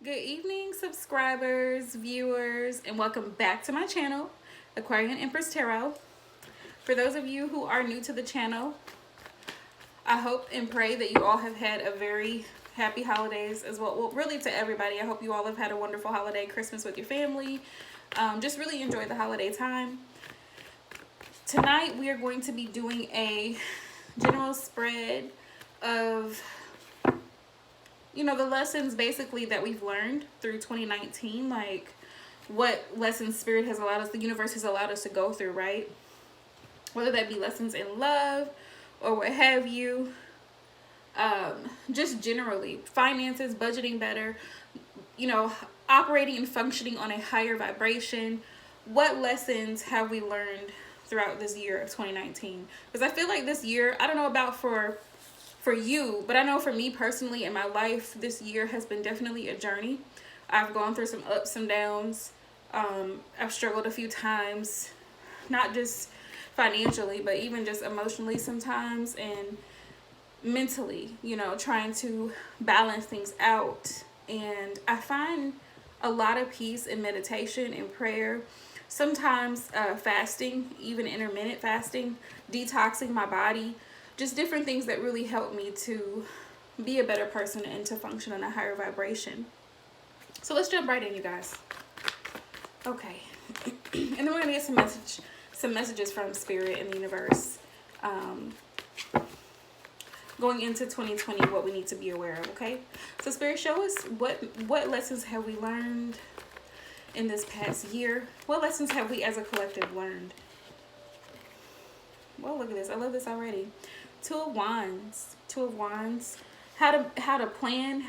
Good evening, subscribers, viewers, and welcome back to my channel, Aquarian Empress Tarot. For those of you who are new to the channel, I hope and pray that you all have had a very happy holidays as well. Well, really to everybody, I hope you all have had a wonderful holiday, Christmas with your family. Just really enjoy the holiday time. Tonight, we are going to be doing a general spread of the lessons basically that we've learned through 2019, like what lessons spirit has allowed us, the universe has allowed us to go through, right? Whether that be lessons in love or what have you. Just generally, finances, budgeting better, operating and functioning on a higher vibration. What lessons have we learned throughout this year of 2019? Because I feel like this year, I don't know about for you, but I know for me personally in my life, this year has been definitely a journey. I've gone through some ups and downs. I've struggled a few times, not just financially, but even just emotionally sometimes, and mentally, trying to balance things out. And I find a lot of peace in meditation and prayer. Sometimes fasting, even intermittent fasting, detoxing my body, just different things that really help me to be a better person and to function in a higher vibration. So let's jump right in, you guys. Okay. And then we're going to get some messages from Spirit and the universe. Going into 2020, what we need to be aware of, okay? So Spirit, show us what lessons have we learned in this past year? What lessons have we as a collective learned? Well, look at this. I love this already. Two of Wands. How to plan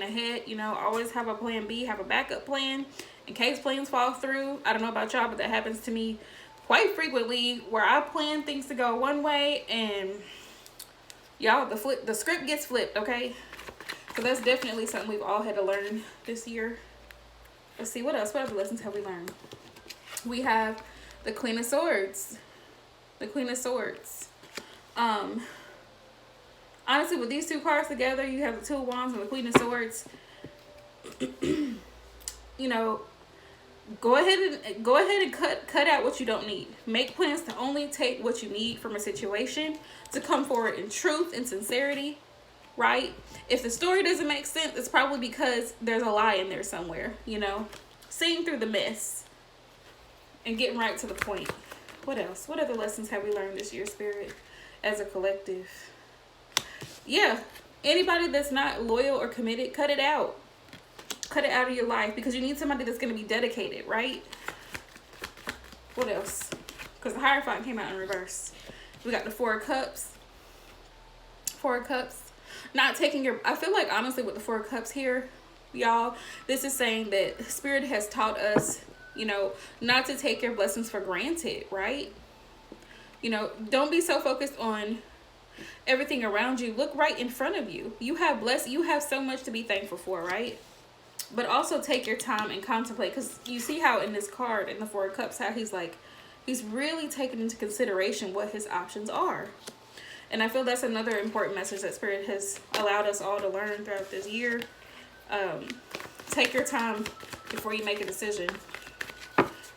ahead. Always have a plan B, have a backup plan in case plans fall through. I don't know about y'all, but that happens to me quite frequently, where I plan things to go one way and y'all, the script gets flipped, okay? So that's definitely something we've all had to learn this year. Let's see, what else? What other lessons have we learned? We have the Queen of Swords. The Queen of Swords. Honestly, with these two cards together, you have the Two of Wands and the Queen of Swords. Go ahead and cut out what you don't need. Make plans to only take what you need from a situation, to come forward in truth and sincerity, right? If the story doesn't make sense, it's probably because there's a lie in there somewhere, Seeing through the mess and getting right to the point. What else? What other lessons have we learned this year, Spirit, as a collective? Yeah, anybody that's not loyal or committed, cut it out. Cut it out of your life, because you need somebody that's going to be dedicated, right? What else? Because the Hierophant came out in reverse. We got the Four of Cups. Four of Cups. Not taking your... I feel like, honestly, with the Four of Cups here, y'all, this is saying that Spirit has taught us, not to take your blessings for granted, right? Don't be so focused on everything around you. Look right in front of you. You have so much to be thankful for, right? But also take your time and contemplate, because you see how in this card, in the Four of Cups, how he's really taking into consideration what his options are. And I feel that's another important message that Spirit has allowed us all to learn throughout this year. Take your time before you make a decision,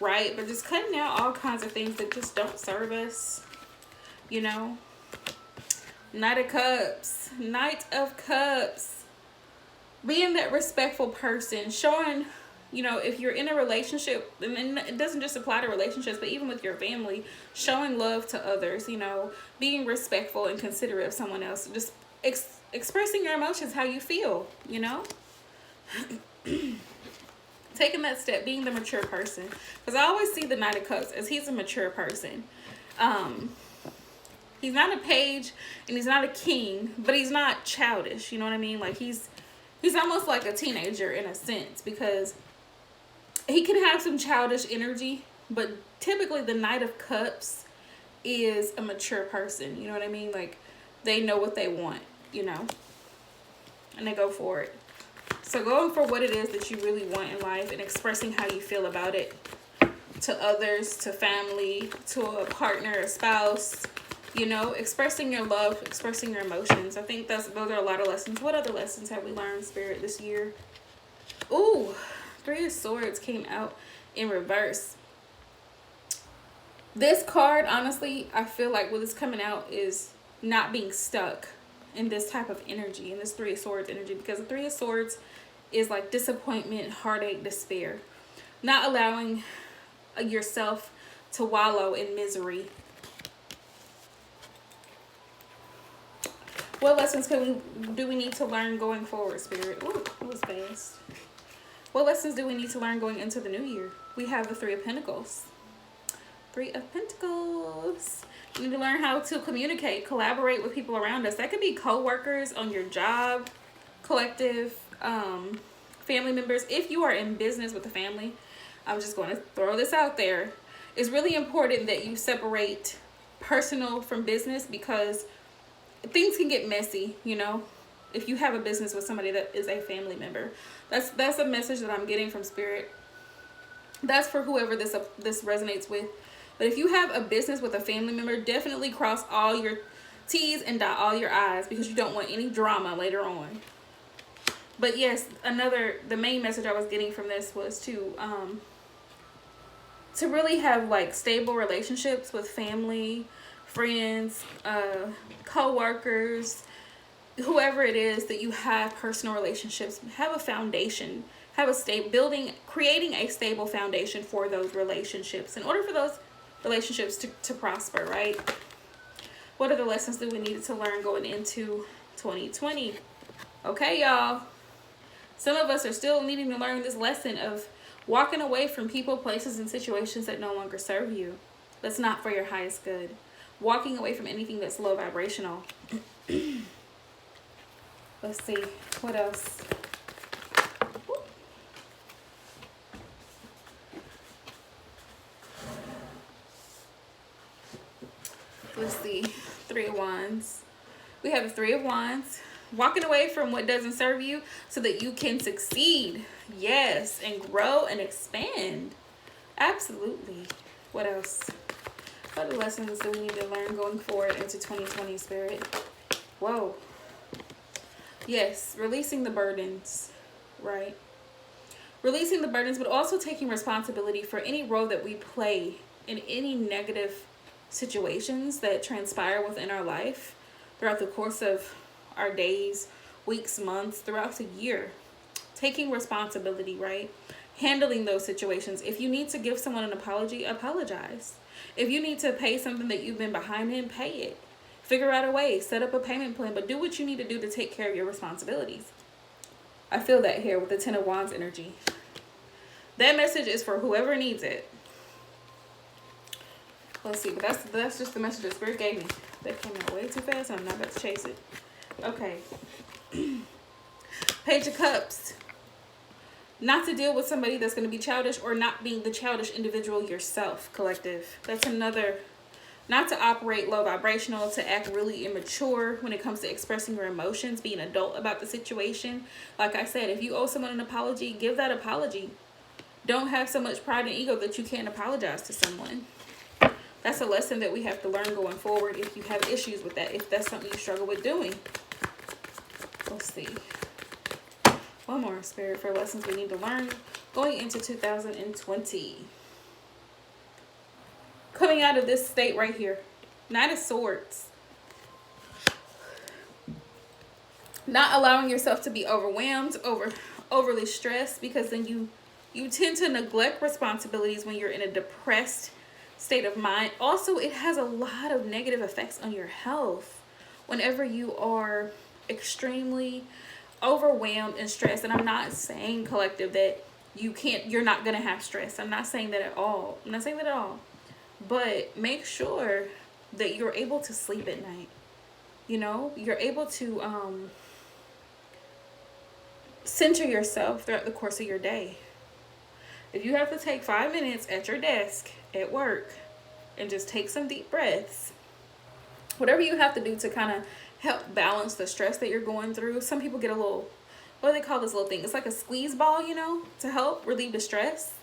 right? But just cutting out all kinds of things that just don't serve us, Knight of Cups. Being that respectful person, showing, if you're in a relationship, and it doesn't just apply to relationships, but even with your family, showing love to others, being respectful and considerate of someone else, just expressing your emotions, how you feel, Taking that step, being the mature person. Because I always see the Knight of Cups as he's a mature person. He's not a page and he's not a king, but he's not childish. You know what I mean? Like he's almost like a teenager in a sense, because he can have some childish energy, but typically the Knight of Cups is a mature person. You know what I mean? Like they know what they want, and they go for it. So going for what it is that you really want in life and expressing how you feel about it to others, to family, to a partner, a spouse, expressing your love, expressing your emotions. I think those are a lot of lessons. What other lessons have we learned, Spirit, this year? Ooh, Three of Swords came out in reverse. This card, honestly, I feel like what is coming out is not being stuck in this type of energy, in this Three of Swords energy, because the Three of Swords is like disappointment, heartache, despair. Not allowing yourself to wallow in misery. What lessons do we need to learn going forward, Spirit? Ooh, that was fast. What lessons do we need to learn going into the new year? We have the Three of Pentacles. Three of Pentacles. You need to learn how to communicate, collaborate with people around us. That could be co-workers on your job, collective, family members. If you are in business with a family, I'm just going to throw this out there. It's really important that you separate personal from business, because things can get messy, you know, if you have a business with somebody that is a family member. That's a message that I'm getting from Spirit. That's for whoever this resonates with. But if you have a business with a family member, definitely cross all your T's and dot all your I's, because you don't want any drama later on. But yes, the main message I was getting from this was to really have like stable relationships with family, friends, co-workers, whoever it is that you have personal relationships. Have a foundation, have a creating a stable foundation for those relationships in order for those relationships to prosper, right? What are the lessons that we needed to learn going into 2020? Okay, y'all, some of us are still needing to learn this lesson of walking away from people, places, and situations that no longer serve you. That's not for your highest good. Walking away from anything that's low vibrational. Let's see, what else? Let's see, Three of Wands. We have the Three of Wands. Walking away from what doesn't serve you so that you can succeed. Yes, and grow and expand. Absolutely. What else? What are the lessons that we need to learn going forward into 2020, Spirit? Whoa. Yes, releasing the burdens, right? Releasing the burdens, but also taking responsibility for any role that we play in any negative situations that transpire within our life throughout the course of our days, weeks, months, throughout the year. Taking responsibility, right? Handling those situations. If you need to give someone an apology, apologize. If you need to pay something that you've been behind in, pay it. Figure out a way, set up a payment plan, but do what you need to do to take care of your responsibilities. I feel that here with the Ten of Wands energy. That message is for whoever needs it. Let's see, but that's just the message that Spirit gave me. That came out way too fast, and I'm not about to chase it. Okay. Page of Cups. Not to deal with somebody that's going to be childish, or not being the childish individual yourself, collective. That's another. Not to operate low vibrational, to act really immature when it comes to expressing your emotions, being adult about the situation. Like I said, if you owe someone an apology, give that apology. Don't have so much pride and ego that you can't apologize to someone. That's a lesson that we have to learn going forward if you have issues with that, if that's something you struggle with doing. Let's see. One more, Spirit, for lessons we need to learn going into 2020. Coming out of this state right here. Knight of Swords. Not allowing yourself to be overwhelmed, overly stressed, because then you tend to neglect responsibilities when you're in a depressed state of mind. Also, it has a lot of negative effects on your health whenever you are extremely overwhelmed and stressed. And I'm not saying, collective, that you're not gonna have stress. I'm not saying that at all. I'm not saying that at all. But make sure that you're able to sleep at night. You know, you're able to center yourself throughout the course of your day. If you have to take 5 minutes at your desk at work and just take some deep breaths, whatever you have to do to kind of help balance the stress that you're going through. Some people get a little, what do they call this little thing? It's like a squeeze ball, you know, to help relieve the stress.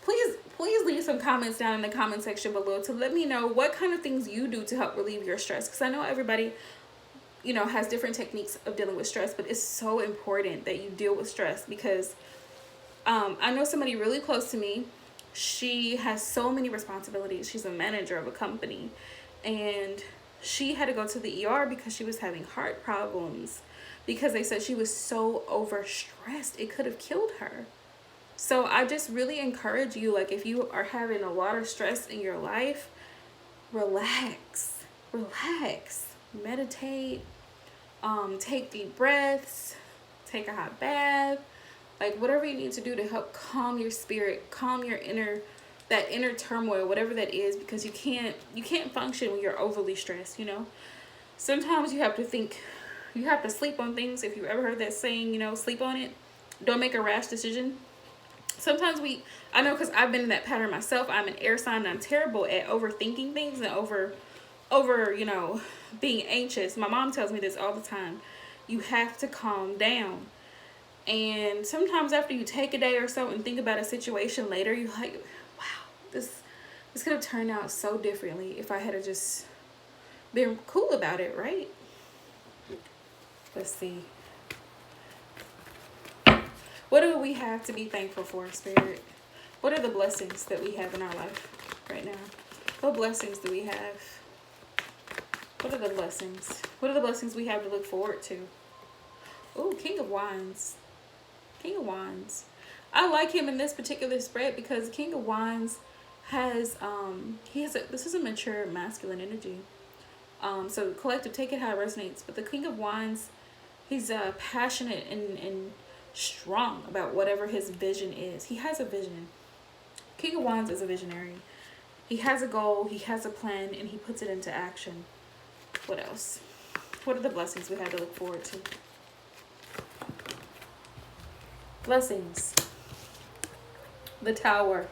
Please leave some comments down in the comment section below to let me know what kind of things you do to help relieve your stress. Because I know everybody, you know, has different techniques of dealing with stress, but it's so important that you deal with stress, because I know somebody really close to me. She has so many responsibilities. She's a manager of a company, and she had to go to the ER because she was having heart problems, because they said she was so overstressed it could have killed her. So I just really encourage you, like, if you are having a lot of stress in your life, relax, meditate, take deep breaths, take a hot bath, like whatever you need to do to help calm your spirit, calm your inner turmoil, whatever that is, because you can't function when you're overly stressed, you know. Sometimes you have to sleep on things. If you ever heard that saying, sleep on it, don't make a rash decision. Sometimes I know, because I've been in that pattern myself. I'm an air sign and I'm terrible at overthinking things and over being anxious. My mom tells me this all the time. You have to calm down. And sometimes after you take a day or so and think about a situation later, you're like, wow, this could have turned out so differently if I had just been cool about it, right? Let's see. What do we have to be thankful for, Spirit? What are the blessings that we have in our life right now? What blessings do we have? What are the blessings? What are the blessings we have to look forward to? Oh, King of Wands. King of Wands. I like him in this particular spread because King of Wands has this is a mature masculine energy. So collective, take it how it resonates. But the King of Wands, he's passionate and strong about whatever his vision is. He has a vision. King of Wands is a visionary. He has a goal, he has a plan, and he puts it into action. What else? What are the blessings we have to look forward to? Blessings. The Tower.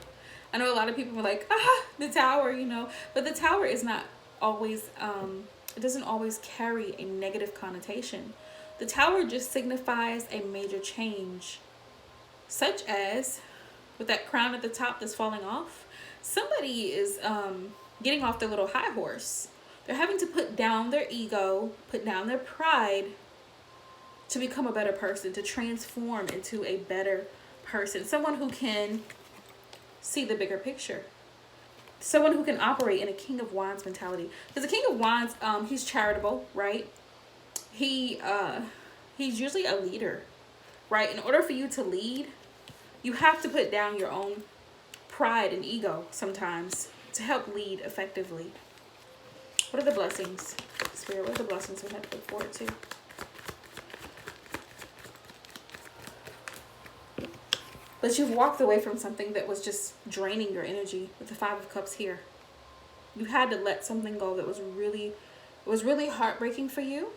I know a lot of people are like, the Tower, but the Tower is not always, it doesn't always carry a negative connotation. The Tower just signifies a major change, such as with that crown at the top that's falling off. Somebody is getting off their little high horse. They're having to put down their ego, put down their pride to become a better person, to transform into a better person. Someone who can see the bigger picture. Someone who can operate in a King of Wands mentality. Because the King of Wands, he's charitable, right? He's usually a leader, right? In order for you to lead, you have to put down your own pride and ego sometimes to help lead effectively. What are the blessings, Spirit? What are the blessings we have to look forward to? But you've walked away from something that was just draining your energy with the Five of Cups here. You had to let something go that was really heartbreaking for you.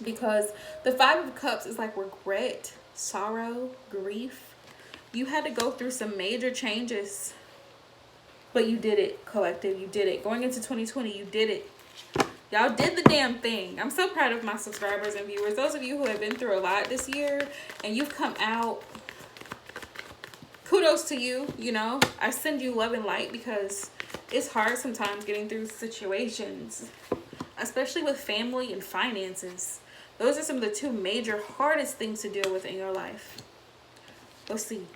Because the Five of Cups is like regret, sorrow, grief. You had to go through some major changes. But you did it, collective. You did it. Going into 2020, you did it. Y'all did the damn thing. I'm so proud of my subscribers and viewers. Those of you who have been through a lot this year and you've come out, kudos to you. I send you love and light because it's hard sometimes getting through situations, especially with family and finances. Those are some of the two major hardest things to deal with in your life. Let's see.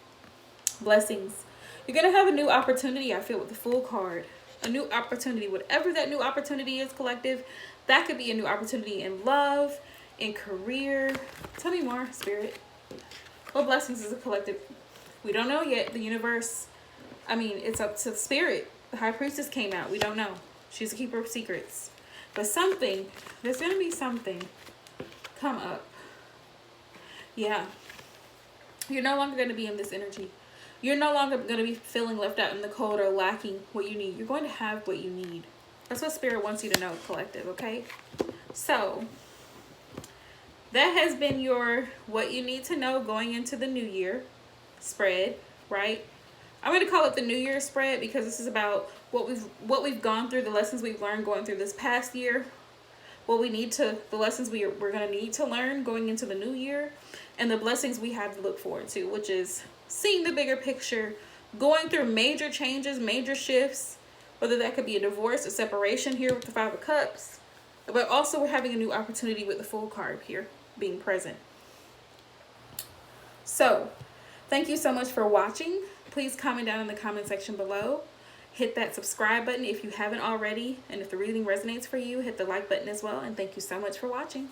Blessings. You're going to have a new opportunity, I feel, with the Fool card. A new opportunity. Whatever that new opportunity is, collective, that could be a new opportunity in love, in career. Tell me more, Spirit. What blessings is a collective? We don't know yet. The universe, it's up to Spirit. The High Priestess came out. We don't know. She's a keeper of secrets. But there's going to be something come up. Yeah. You're no longer going to be in this energy. You're no longer going to be feeling left out in the cold or lacking what you need. You're going to have what you need. That's what Spirit wants you to know, collective, okay? So, that has been your what you need to know going into the new year spread, right? I'm going to call it the New Year spread because this is about what we've gone through, the lessons we've learned going through this past year, the lessons we're going to need to learn going into the new year, and the blessings we have to look forward to, which is seeing the bigger picture, going through major changes, major shifts, whether that could be a divorce, a separation here with the Five of Cups, but also we're having a new opportunity with the Fool card here being present. So, Thank you so much for watching. Please comment down in the comment section below. Hit that subscribe button if you haven't already. And if the reading resonates for you, hit the like button as well. And thank you so much for watching.